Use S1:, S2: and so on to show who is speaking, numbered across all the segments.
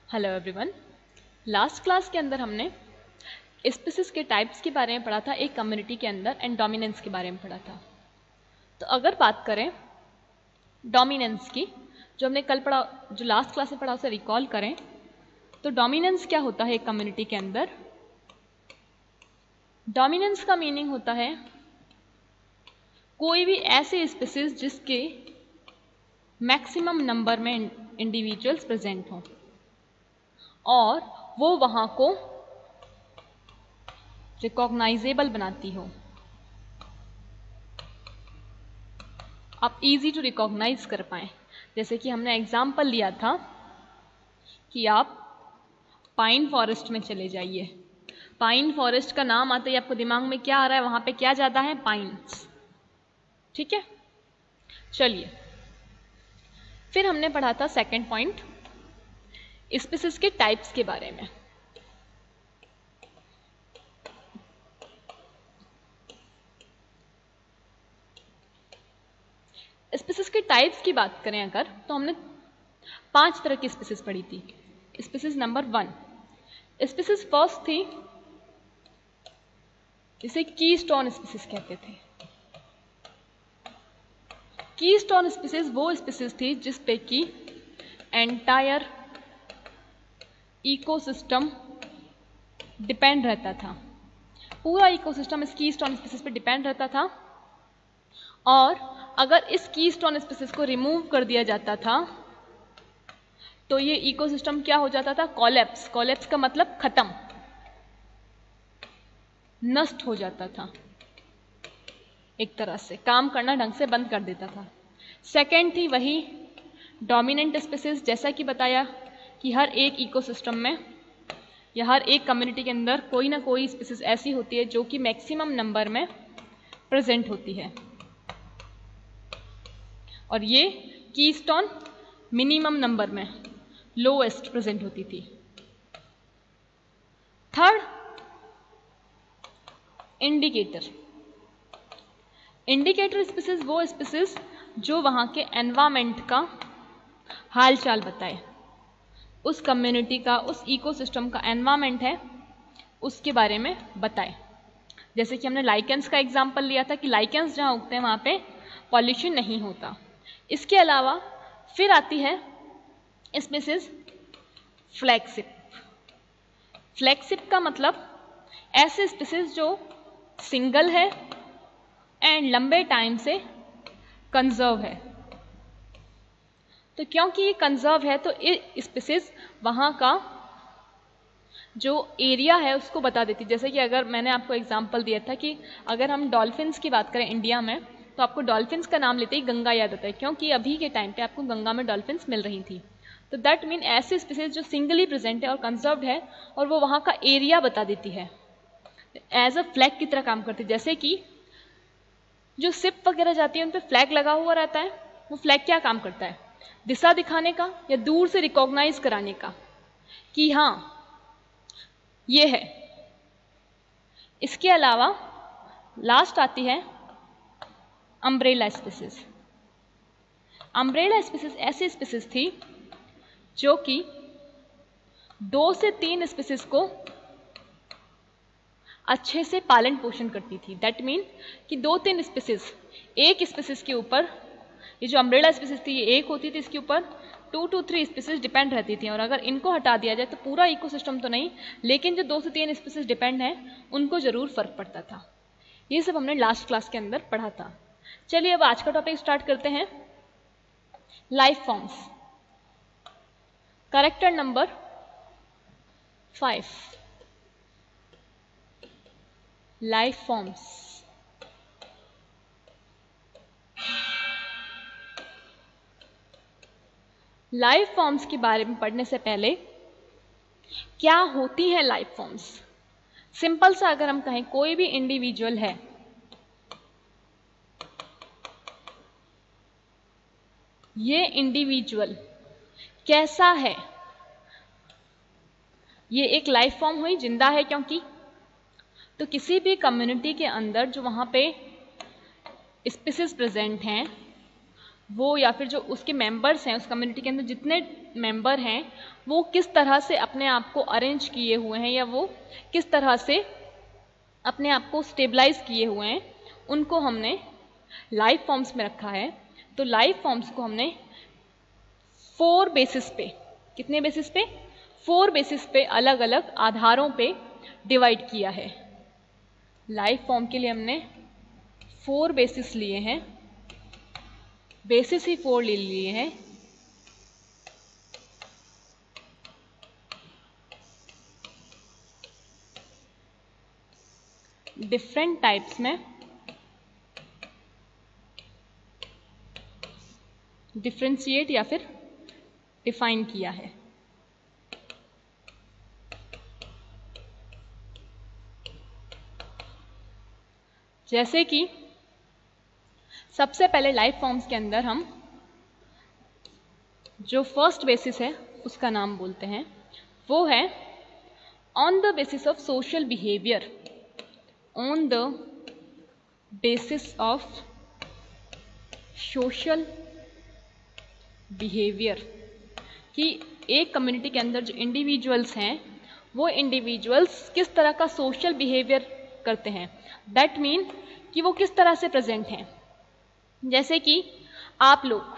S1: Hello everyone. Last class के अंदर हमने स्पीसीज के टाइप्स के बारे में पढ़ा था, एक कम्युनिटी के अंदर, एंड डोमिनेंस के बारे में पढ़ा था। तो अगर बात करें डोमिनेंस की, जो हमने कल पढ़ा, जो लास्ट क्लास में पढ़ा, उसे रिकॉल करें तो डोमिनेंस क्या होता है एक कम्युनिटी के अंदर। डोमिनेंस का मीनिंग होता है कोई भी ऐसे स्पीसीज जिसके मैक्सिमम नंबर में इंडिविजुअल्स प्रेजेंट हों और वो वहां को रिकॉग्नाइजेबल बनाती हो। आप इजी टू रिकॉग्नाइज कर पाए। जैसे कि हमने एग्जाम्पल लिया था कि आप पाइन फॉरेस्ट में चले जाइए। पाइन फॉरेस्ट का नाम आते ही आपको दिमाग में क्या आ रहा है? वहां पे क्या ज्यादा है? पाइन्स। ठीक है, चलिए फिर हमने पढ़ा था सेकंड पॉइंट, स्पीसीज के टाइप्स के बारे में। स्पीसीज के टाइप्स की बात करें अगर, तो हमने 5 तरह की स्पीसीज पढ़ी थी। स्पीसीज नंबर 1, स्पीसीज फर्स्ट थी जिसे कीस्टोन स्पीसीज कहते थे। कीस्टोन स्पीसीज वो स्पीसीज थी जिस पे कि एंटायर इकोसिस्टम डिपेंड रहता था। पूरा इकोसिस्टम इस कीस्टोन स्पीसीज पे डिपेंड रहता था, और अगर इस कीस्टोन स्पीसीज को रिमूव कर दिया जाता था तो ये इकोसिस्टम क्या हो जाता था? कोलैप्स। कोलैप्स का मतलब खत्म, नष्ट हो जाता था, एक तरह से काम करना ढंग से बंद कर देता था। सेकेंड थी वही डोमिनेंट स्पीसीज, जैसा कि बताया कि हर एक इकोसिस्टम में या हर एक कम्युनिटी के अंदर कोई ना कोई स्पीसीज ऐसी होती है जो कि मैक्सिमम नंबर में प्रेजेंट होती है, और ये कीस्टोन मिनिमम नंबर में, लोएस्ट प्रेजेंट होती थी। Third, indicator. इंडिकेटर स्पीसीज वो स्पीसीज जो वहां के एनवायरमेंट का हालचाल बताए, उस कम्युनिटी का, उस इकोसिस्टम का एनवायरमेंट है उसके बारे में बताए। जैसे कि हमने लाइकेंस का एग्जांपल लिया था कि लाइकेंस जहां उगते हैं वहां पे पॉल्यूशन नहीं होता। इसके अलावा फिर आती है स्पीसीज फ्लैगशिप। फ्लैगशिप का मतलब ऐसे स्पीसीज जो सिंगल है एंड लंबे टाइम से कंजर्व है। तो क्योंकि ये कंजर्व है तो ये स्पीसीज वहां का जो एरिया है उसको बता देती। जैसे कि अगर मैंने आपको एग्जांपल दिया था कि अगर हम डॉल्फिन्स की बात करें इंडिया में, तो आपको डॉल्फिन्स का नाम लेते ही गंगा याद आता है, क्योंकि अभी के टाइम पे आपको गंगा में डॉल्फिन्स मिल रही थी। तो दैट मीन ऐसे स्पीसीज जो सिंगली प्रेजेंट है और कंजर्व्ड है, और वो वहां का एरिया बता देती है, एज अ फ्लैग की तरह काम करती है। जैसे कि जो शिप वगैरह जाती है उन पर फ्लैग लगा हुआ रहता है, वो फ्लैग क्या काम करता है? दिशा दिखाने का या दूर से रिकॉग्नाइज कराने का कि हाँ ये है। इसके अलावा लास्ट आती है अम्ब्रेला स्पीसीज। अम्ब्रेला स्पीसीज ऐसी स्पीसीज थी जो कि 2 से 3 स्पीसीज को अच्छे से पालन पोषण करती थी। दैट मीन कि 2-3 स्पीसीज, एक स्पीसीज के ऊपर, ये जो अम्ब्रेला स्पीसीज थी ये एक होती थी, इसके ऊपर 2 to 3 स्पीसीज डिपेंड रहती थी, और अगर इनको हटा दिया जाए तो पूरा इकोसिस्टम तो नहीं, लेकिन जो 2 से 3 स्पीसीज डिपेंड हैं उनको जरूर फर्क पड़ता था। ये सब हमने लास्ट क्लास के अंदर पढ़ा था। चलिए अब आज का टॉपिक स्टार्ट करते हैं, life forms. Character number 5, life forms. Life forms के बारे में पढ़ने से पहले क्या होती है लाइफ फॉर्म्स? सिंपल सा अगर हम कहें, कोई भी इंडिविजुअल है, ये इंडिविजुअल कैसा है? ये एक लाइफ फॉर्म हुई, जिंदा है क्योंकि। तो किसी भी कम्युनिटी के अंदर जो वहां पे स्पीसीज प्रेजेंट हैं वो, या फिर जो उसके मेंबर्स हैं उस कम्युनिटी के अंदर, जितने मेंबर हैं वो किस तरह से अपने आप को अरेंज किए हुए हैं या वो किस तरह से अपने आप को स्टेबलाइज किए हुए हैं, उनको हमने लाइफ फॉर्म्स में रखा है। तो लाइफ फॉर्म्स को हमने 4 बेसिस पे, कितने बेसिस पे? 4 बेसिस पे, अलग अलग आधारों पे डिवाइड किया है। लाइफ फॉर्म के लिए हमने 4 बेसिस लिए हैं, बेसिस ही 4 ले लिए हैं। डिफरेंट टाइप्स में डिफरेंशिएट या फिर डिफाइन किया है। जैसे कि सबसे पहले लाइफ फॉर्म्स के अंदर हम जो फर्स्ट बेसिस है उसका नाम बोलते हैं, वो है on the basis of social behaviour. On the basis of social behaviour, कि एक कम्युनिटी के अंदर जो इंडिविजुअल्स हैं वो इंडिविजुअल्स किस तरह का सोशल बिहेवियर करते हैं। दैट मीन कि वो किस तरह से प्रेजेंट हैं। जैसे कि आप लोग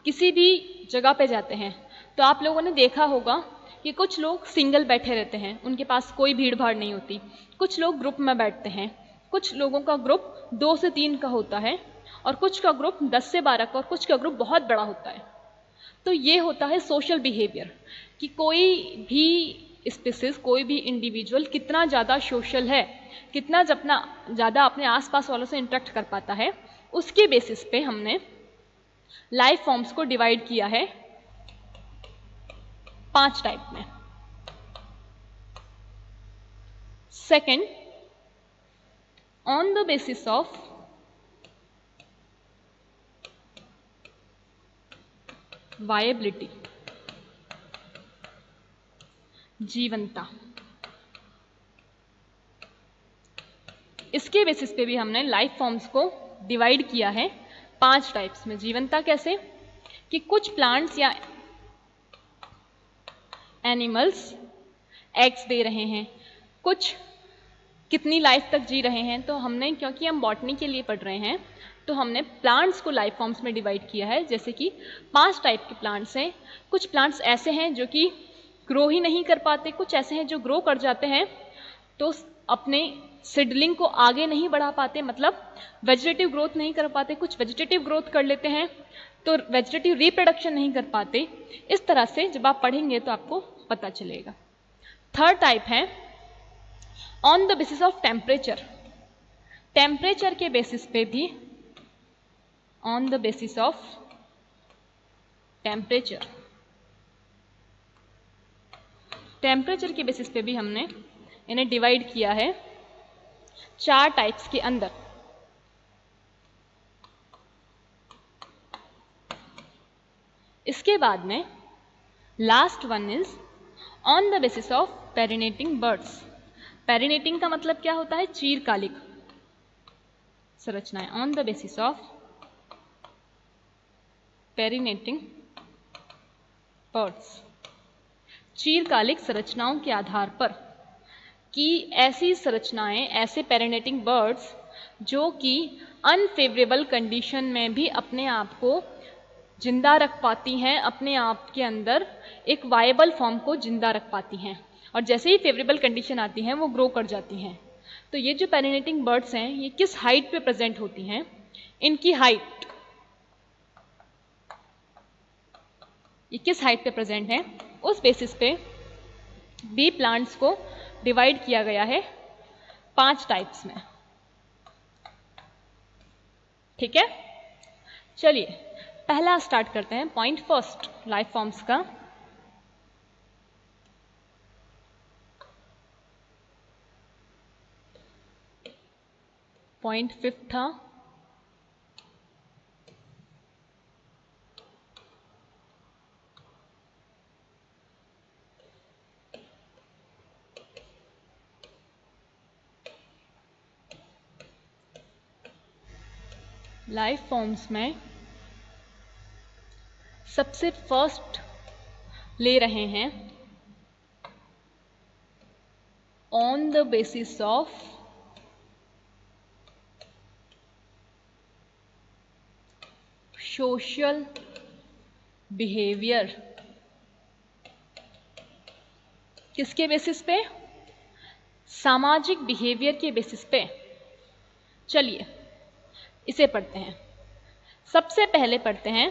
S1: किसी भी जगह पे जाते हैं तो आप लोगों ने देखा होगा कि कुछ लोग सिंगल बैठे रहते हैं, उनके पास कोई भीड़ भाड़ नहीं होती। कुछ लोग ग्रुप में बैठते हैं, कुछ लोगों का ग्रुप 2 से 3 का होता है और कुछ का ग्रुप 10 से 12 का और कुछ का ग्रुप बहुत बड़ा होता है। तो ये होता है सोशल बिहेवियर, कि कोई भी स्पीसीज, कोई भी इंडिविजुअल कितना ज़्यादा सोशल है, कितना ज़्यादा अपने आसपास वालों से इंटरेक्ट कर पाता है, उसके बेसिस पे हमने लाइफ फॉर्म्स को डिवाइड किया है 5 टाइप में। Second, on the basis of viability, जीवंता, इसके बेसिस पे भी हमने लाइफ फॉर्म्स को डिवाइड किया है 5 टाइप्स में। जीवंता कैसे? कि कुछ प्लांट्स या एनिमल्स एग्स दे रहे हैं, कुछ कितनी लाइफ तक जी रहे हैं। तो हमने, क्योंकि हम बॉटनी के लिए पढ़ रहे हैं, तो हमने प्लांट्स को लाइफ फॉर्म्स में डिवाइड किया है। जैसे कि 5 टाइप के प्लांट्स हैं। कुछ प्लांट्स ऐसे हैं जो कि ग्रो ही नहीं कर पाते, कुछ ऐसे हैं जो ग्रो कर जाते हैं तो अपने सीडलिंग को आगे नहीं बढ़ा पाते, मतलब वेजिटेटिव ग्रोथ नहीं कर पाते। कुछ वेजिटेटिव ग्रोथ कर लेते हैं तो वेजिटेटिव रिप्रोडक्शन नहीं कर पाते। इस तरह से जब आप पढ़ेंगे तो आपको पता चलेगा। थर्ड टाइप है on the basis of temperature. Temperature के बेसिस पे भी, on the basis of temperature, temperature के बेसिस पे भी हमने इन्हें डिवाइड किया है 4 टाइप्स के अंदर। इसके बाद में last one is on the basis of perennating buds. Perennating का मतलब क्या होता है? चीरकालिक संरचनाएं। On the basis of perennating buds, चीरकालिक संरचनाओं के आधार पर, कि ऐसी संरचनाएं, ऐसे पेरिनेटिंग बर्ड्स जो कि अनफेवरेबल कंडीशन में भी अपने आप को जिंदा रख पाती हैं, अपने आप के अंदर एक वायबल फॉर्म को जिंदा रख पाती हैं, और जैसे ही फेवरेबल कंडीशन आती हैं वो ग्रो कर जाती हैं। तो ये जो पेरिनेटिंग बर्ड्स हैं ये किस हाइट पे प्रेजेंट होती हैं? इनकी हाइट, ये किस हाइट पे प्रेजेंट है, उस बेसिस पे बी प्लांट्स को डिवाइड किया गया है 5 टाइप्स में। ठीक है, चलिए पहला स्टार्ट करते हैं। पॉइंट फर्स्ट लाइफ फॉर्म्स का। पॉइंट 5 था लाइफ फॉर्म्स में सबसे फर्स्ट ले रहे हैं on the basis of social behaviour. किसके बेसिस पे? सामाजिक बिहेवियर के बेसिस पे। चलिए इसे पढ़ते हैं। सबसे पहले पढ़ते हैं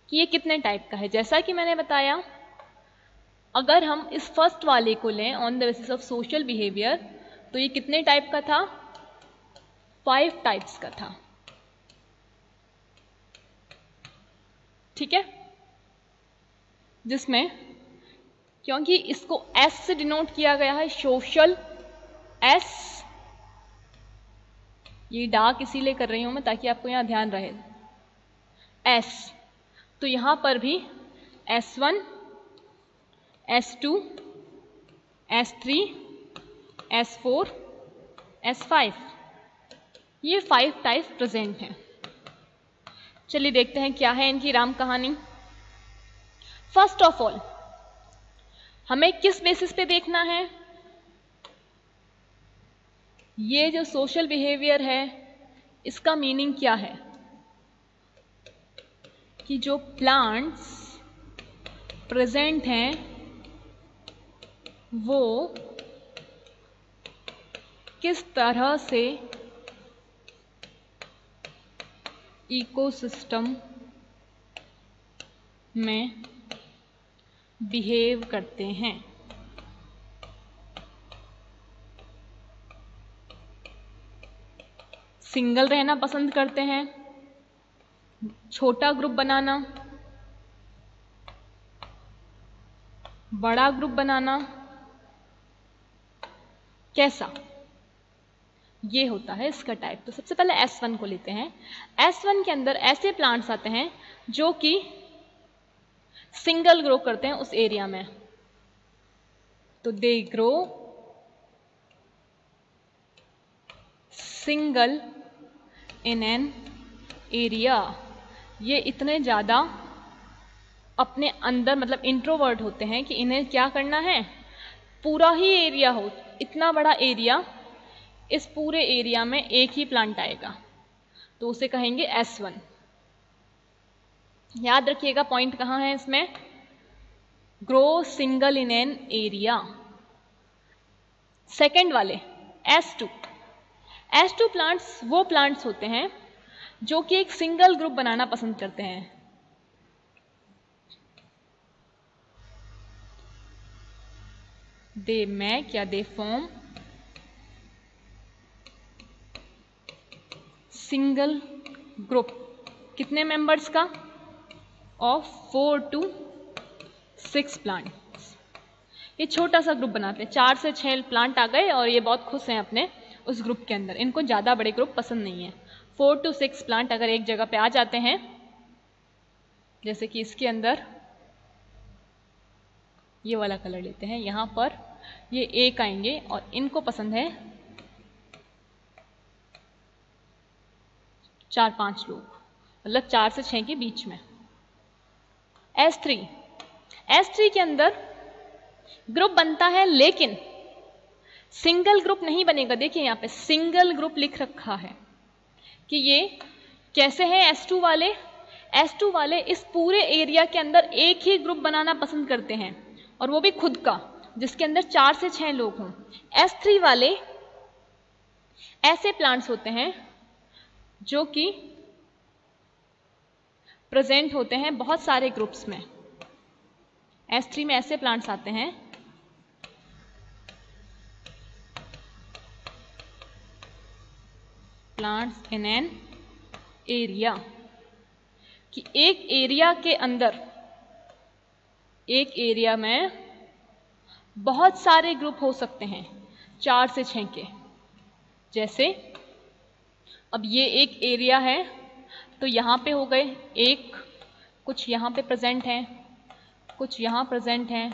S1: कि ये कितने टाइप का है। जैसा कि मैंने बताया, अगर हम इस फर्स्ट वाले को लें on the basis of social behaviour, तो ये कितने टाइप का था? 5 टाइप्स का था। ठीक है, जिसमें क्योंकि इसको एस से डिनोट किया गया है, सोशल एस, ये डार्क इसीलिए कर रही हूं मैं ताकि आपको यहां ध्यान रहे, एस। तो यहां पर भी S1, S2, S3, S4, S5, ये 5 टाइप प्रेजेंट हैं। चलिए देखते हैं क्या है इनकी राम कहानी। फर्स्ट ऑफ ऑल हमें किस बेसिस पे देखना है? ये जो सोशल बिहेवियर है इसका मीनिंग क्या है? कि जो प्लांट्स प्रेजेंट हैं वो किस तरह से इकोसिस्टम में बिहेव करते हैं। सिंगल रहना पसंद करते हैं, छोटा ग्रुप बनाना, बड़ा ग्रुप बनाना, कैसा? ये होता है इसका टाइप। तो सबसे पहले S1 को लेते हैं। S1 के अंदर ऐसे प्लांट्स आते हैं जो कि सिंगल ग्रो करते हैं उस एरिया में। तो they grow single in an area. ये इतने ज्यादा अपने अंदर मतलब इंट्रोवर्ट होते हैं कि इन्हें क्या करना है, पूरा ही एरिया हो, इतना बड़ा एरिया, इस पूरे एरिया में एक ही प्लांट आएगा, तो उसे कहेंगे S1। याद रखिएगा पॉइंट कहां है इसमें, grow single in an area. Second वाले S2, S2 प्लांट्स वो प्लांट्स होते हैं जो कि एक सिंगल ग्रुप बनाना पसंद करते हैं। दे मेक या दे फॉर्म सिंगल ग्रुप। कितने मेंबर्स का? Of 4 to 6 plants. ये छोटा सा ग्रुप बनाते हैं, 4 से 6 प्लांट आ गए और ये बहुत खुश हैं अपने उस ग्रुप के अंदर, इनको ज्यादा बड़े ग्रुप पसंद नहीं है। 4 to 6 प्लांट अगर एक जगह पे आ जाते हैं, जैसे कि इसके अंदर ये वाला कलर लेते हैं, यहां पर ये एक आएंगे और इनको पसंद है 4-5 लोग, मतलब 4 से 6 के बीच में। S3 के अंदर ग्रुप बनता है लेकिन सिंगल ग्रुप नहीं बनेगा। देखिए यहां पे सिंगल ग्रुप लिख रखा है कि ये कैसे है। S2 वाले इस पूरे एरिया के अंदर एक ही ग्रुप बनाना पसंद करते हैं और वो भी खुद का, जिसके अंदर 4 से 6 लोग हों। S3 वाले ऐसे प्लांट्स होते हैं जो कि प्रेजेंट होते हैं बहुत सारे ग्रुप्स में। S3 में ऐसे प्लांट्स आते हैं प्लांट्स इन एन एरिया, कि एक एरिया के अंदर, एक एरिया में बहुत सारे ग्रुप हो सकते हैं 4 से 6 के। जैसे अब ये एक एरिया है तो यहां पे हो गए एक, कुछ यहां पे प्रेजेंट हैं, कुछ यहां प्रेजेंट हैं,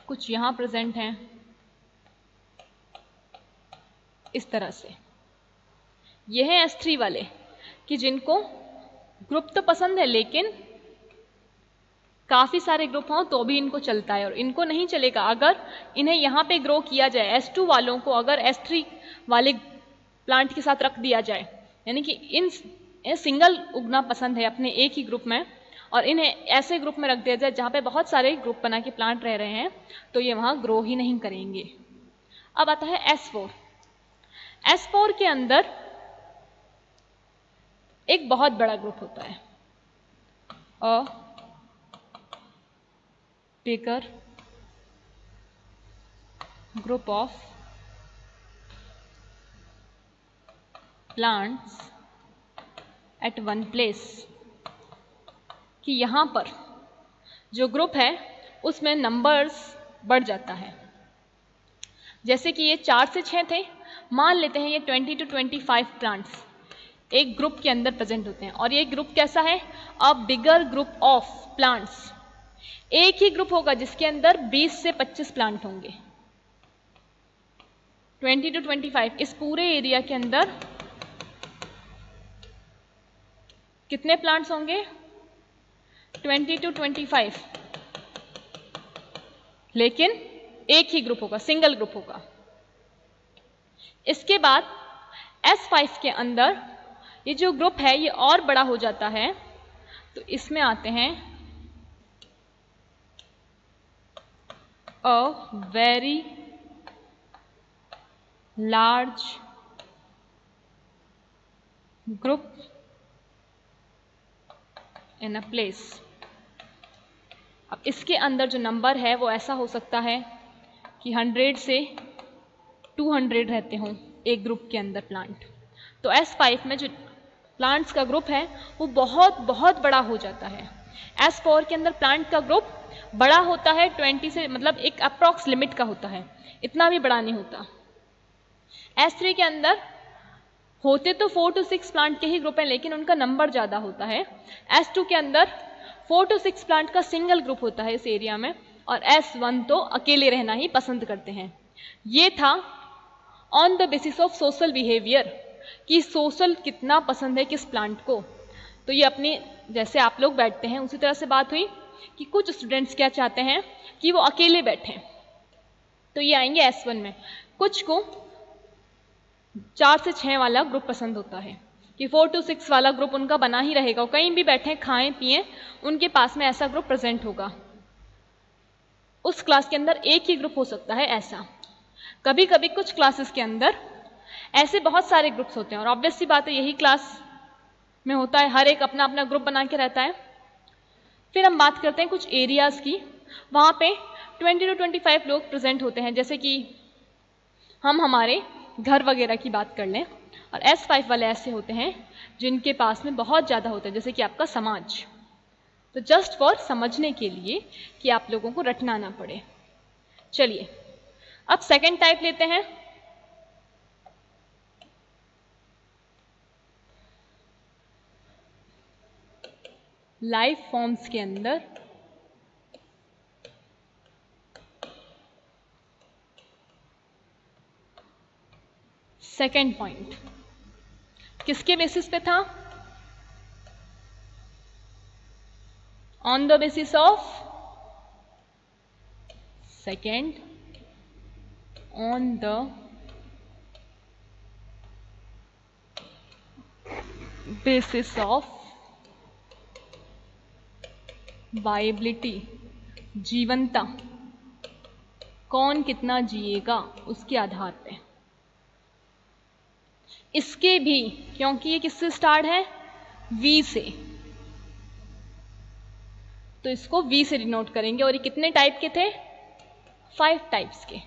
S1: कुछ यहां प्रेजेंट हैं, इस तरह से। ये है S3 वाले कि जिनको ग्रुप तो पसंद है लेकिन काफ़ी सारे ग्रुप हों तो भी इनको चलता है, और इनको नहीं चलेगा अगर इन्हें यहाँ पे ग्रो किया जाए। S2 वालों को अगर S3 वाले प्लांट के साथ रख दिया जाए, यानी कि इन सिंगल उगना पसंद है अपने एक ही ग्रुप में, और इन्हें ऐसे ग्रुप में रख दिया जाए जहाँ पे बहुत सारे ग्रुप बना के प्लांट रह रहे हैं, तो ये वहाँ ग्रो ही नहीं करेंगे। अब आता है S4। S4 के अंदर एक बहुत बड़ा ग्रुप होता है, अ bigger group of plants at one place, कि यहाँ पर जो ग्रुप है उसमें नंबर्स बढ़ जाता है। जैसे कि ये 4 से 6 थे, मान लेते हैं ये 20 to 25 प्लांट्स एक ग्रुप के अंदर प्रेजेंट होते हैं, और ये ग्रुप कैसा है? अ बिगर ग्रुप ऑफ प्लांट्स। एक ही ग्रुप होगा जिसके अंदर 20 से 25 प्लांट होंगे। 20 to 25 इस पूरे एरिया के अंदर कितने प्लांट्स होंगे? 20 to 25, लेकिन एक ही ग्रुप होगा, सिंगल ग्रुप होगा। इसके बाद S5 के अंदर ये जो ग्रुप है ये और बड़ा हो जाता है, तो इसमें आते हैं a very large group in a place। अब इसके अंदर जो नंबर है वो ऐसा हो सकता है कि 100 से 200 रहते हों एक ग्रुप के अंदर प्लांट। तो S5 में जो प्लांट्स का ग्रुप है वो बहुत बहुत बड़ा हो जाता है। S4 के अंदर प्लांट का ग्रुप बड़ा होता है 20 से, मतलब एक अप्रॉक्स लिमिट का होता है, इतना भी बड़ा नहीं होता। S3 के अंदर होते तो 4 to 6 प्लांट के ही ग्रुप हैं, लेकिन उनका नंबर ज़्यादा होता है। S2 के अंदर 4 to 6 प्लांट का सिंगल ग्रुप होता है इस एरिया में, और S1 तो अकेले रहना ही पसंद करते हैं। ये था on the basis of social behaviour, कि सोशल कितना पसंद है किस प्लांट को। तो ये अपनी, जैसे आप लोग बैठते हैं उसी तरह से बात हुई कि कुछ स्टूडेंट्स क्या चाहते हैं कि वो अकेले बैठें, तो ये आएंगे S1 में। कुछ को 4 से 6 वाला ग्रुप पसंद होता है कि 4 to 6 वाला ग्रुप उनका बना ही रहेगा, कहीं भी बैठें खाएं पिएं उनके पास में ऐसा ग्रुप प्रेजेंट होगा। उस क्लास के अंदर एक ही ग्रुप हो सकता है ऐसा। कभी कभी कुछ क्लासेस के अंदर ऐसे बहुत सारे ग्रुप्स होते हैं, और ऑब्वियस सी बात है यही क्लास में होता है, हर एक अपना अपना ग्रुप बना के रहता है। फिर हम बात करते हैं कुछ एरियाज की, वहाँ पे 20 to 25 लोग प्रेजेंट होते हैं। जैसे कि हम हमारे घर वगैरह की बात कर लें, और S5 वाले ऐसे होते हैं जिनके पास में बहुत ज़्यादा होता है, जैसे कि आपका समाज। तो जस्ट फॉर समझने के लिए कि आप लोगों को रटना ना पड़े। चलिए अब सेकेंड टाइप लेते हैं। लाइफ फॉर्म्स के अंदर सेकेंड पॉइंट किसके बेसिस पे था? On the basis of second, on the basis of viability, जीवंता, कौन कितना जिएगा उसके आधार पे। इसके भी, क्योंकि ये किससे स्टार्ट है? V से, तो इसको V से डिनोट करेंगे। और ये कितने टाइप के थे? 5 टाइप्स के।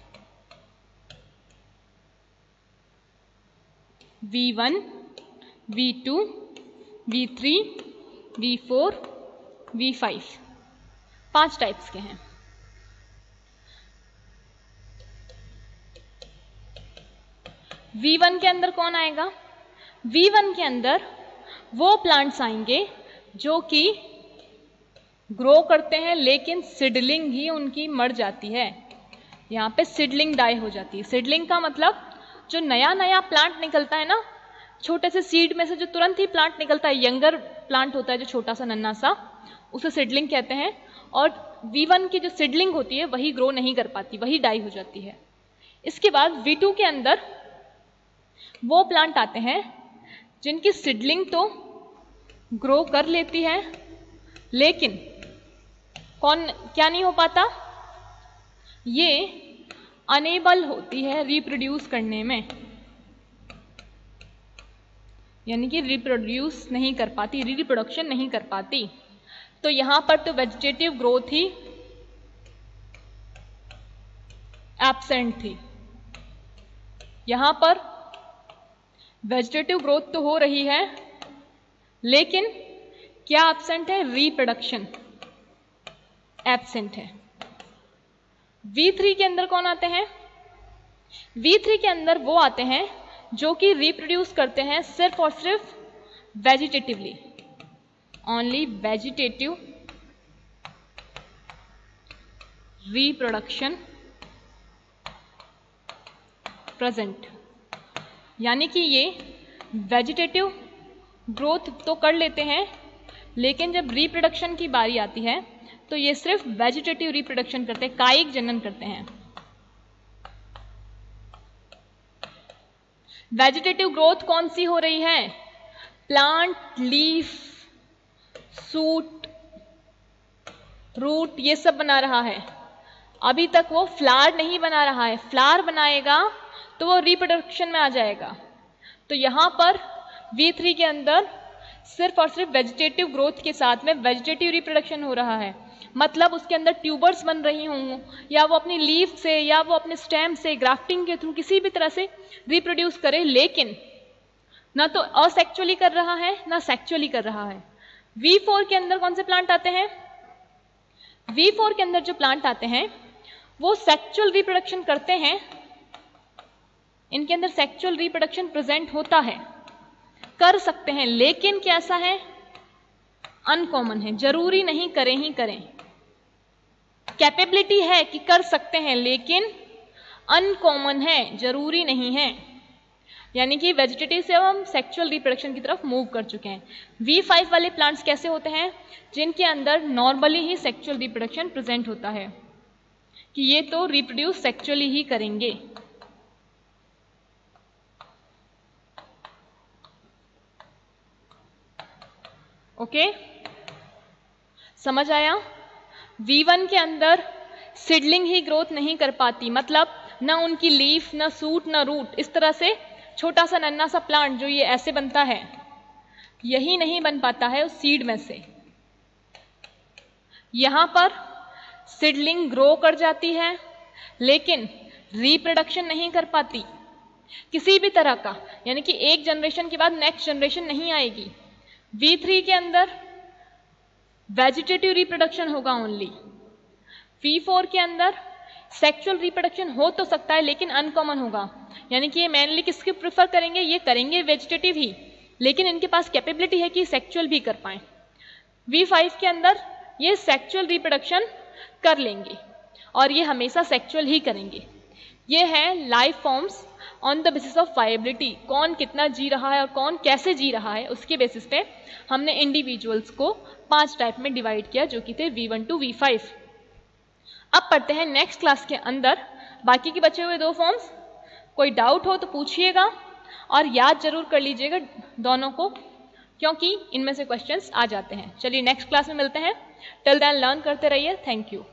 S1: V1, V2, V3, V4, V5, 5 types के हैं। V1 के अंदर कौन आएगा? V1 के अंदर वो प्लांट्स आएंगे जो कि ग्रो करते हैं, लेकिन सीडलिंग ही उनकी मर जाती है। यहाँ पे सीडलिंग डाई हो जाती है। सीडलिंग का मतलब जो नया नया प्लांट निकलता है ना, छोटे से सीड में से जो तुरंत ही प्लांट निकलता है, यंगर प्लांट होता है जो छोटा सा नन्हा सा, उसे सीडलिंग कहते हैं। और V1 की जो सीडलिंग होती है वही ग्रो नहीं कर पाती, वही डाई हो जाती है। इसके बाद V2 के अंदर वो प्लांट आते हैं जिनकी सीडलिंग तो ग्रो कर लेती है, लेकिन क्या नहीं हो पाता, ये अनेबल होती है रिप्रोड्यूस करने में, यानी कि रिप्रोड्यूस नहीं कर पाती, रिप्रोडक्शन नहीं कर पाती। तो यहां पर तो वेजिटेटिव ग्रोथ ही एब्सेंट थी। यहां पर वेजिटेटिव ग्रोथ तो हो रही है, लेकिन क्या एब्सेंट है? रिप्रोडक्शन एब्सेंट है। V3 के अंदर कौन आते हैं? V3 के अंदर वो आते हैं जो कि रिप्रोड्यूस करते हैं सिर्फ और सिर्फ vegetatively, only vegetative reproduction present, यानी कि ये वेजिटेटिव ग्रोथ तो कर लेते हैं, लेकिन जब रिप्रोडक्शन की बारी आती है तो ये सिर्फ वेजिटेटिव रिप्रोडक्शन करते हैं, कायिक जनन करते हैं। वेजिटेटिव ग्रोथ कौन सी हो रही है? प्लांट, लीफ, सूट, रूट, ये सब बना रहा है। अभी तक वो फ्लावर नहीं बना रहा है। फ्लावर बनाएगा तो वो रिप्रोडक्शन में आ जाएगा। तो यहां पर V3 के अंदर सिर्फ और सिर्फ वेजिटेटिव ग्रोथ के साथ में वेजिटेटिव रिप्रोडक्शन हो रहा है। मतलब उसके अंदर ट्यूबर्स बन रही होंगी, या वो अपनी लीफ से या वो अपने स्टेम से ग्राफ्टिंग के थ्रू किसी भी तरह से रिप्रोड्यूस करे, लेकिन ना तो असेक्चुअली कर रहा है ना सेक्चुअली कर रहा है। V4 के अंदर कौन से प्लांट आते हैं? V4 के अंदर जो प्लांट आते हैं वो सेक्चुअल रिप्रोडक्शन करते हैं, इनके अंदर सेक्चुअल रिप्रोडक्शन प्रेजेंट होता है, कर सकते हैं, लेकिन कैसा है? अनकॉमन है, जरूरी नहीं करें ही करें। कैपेबिलिटी है कि कर सकते हैं, लेकिन अनकॉमन है, जरूरी नहीं है। यानी कि वेजिटेटिव से अब हम सेक्सुअल रिप्रोडक्शन की तरफ मूव कर चुके हैं। V5 वाले प्लांट्स कैसे होते हैं? जिनके अंदर नॉर्मली ही सेक्सुअल रिप्रोडक्शन प्रेजेंट होता है, कि ये तो रिप्रोड्यूस सेक्सुअली ही करेंगे। ओके, समझ आया? V1 के अंदर सीडलिंग ही ग्रोथ नहीं कर पाती, मतलब ना उनकी लीफ, ना सूट, ना रूट, इस तरह से छोटा सा नन्ना सा प्लांट जो ये ऐसे बनता है, यही नहीं बन पाता है उस सीड में से। यहां पर सीडलिंग ग्रो कर जाती है, लेकिन रिप्रोडक्शन नहीं कर पाती किसी भी तरह का, यानी कि एक जनरेशन के बाद नेक्स्ट जनरेशन नहीं आएगी। V3 के अंदर वेजिटेटिव रिप्रोडक्शन होगा ओनली। V4 के अंदर सेक्सुअल रिप्रोडक्शन हो तो सकता है, लेकिन अनकॉमन होगा। यानी कि ये मेनली किसके प्रेफर करेंगे? ये करेंगे वेजिटेटिव ही, लेकिन इनके पास कैपेबिलिटी है कि सेक्सुअल भी कर पाए। V5 के अंदर ये सेक्सुअल रिप्रोडक्शन कर लेंगे, और ये हमेशा सेक्सुअल ही करेंगे। ये है life forms on the basis of viability. कौन कितना जी रहा है और कौन कैसे जी रहा है, उसके बेसिस पे हमने इंडिविजुअल्स को 5 टाइप में डिवाइड किया, जो कि थे V1 to V5। अब पढ़ते हैं नेक्स्ट क्लास के अंदर बाकी के बचे हुए 2 फॉर्म्स। कोई डाउट हो तो पूछिएगा, और याद जरूर कर लीजिएगा दोनों को, क्योंकि इनमें से क्वेश्चंस आ जाते हैं। चलिए नेक्स्ट क्लास में मिलते हैं। टिल देन लर्न करते रहिए। Thank you.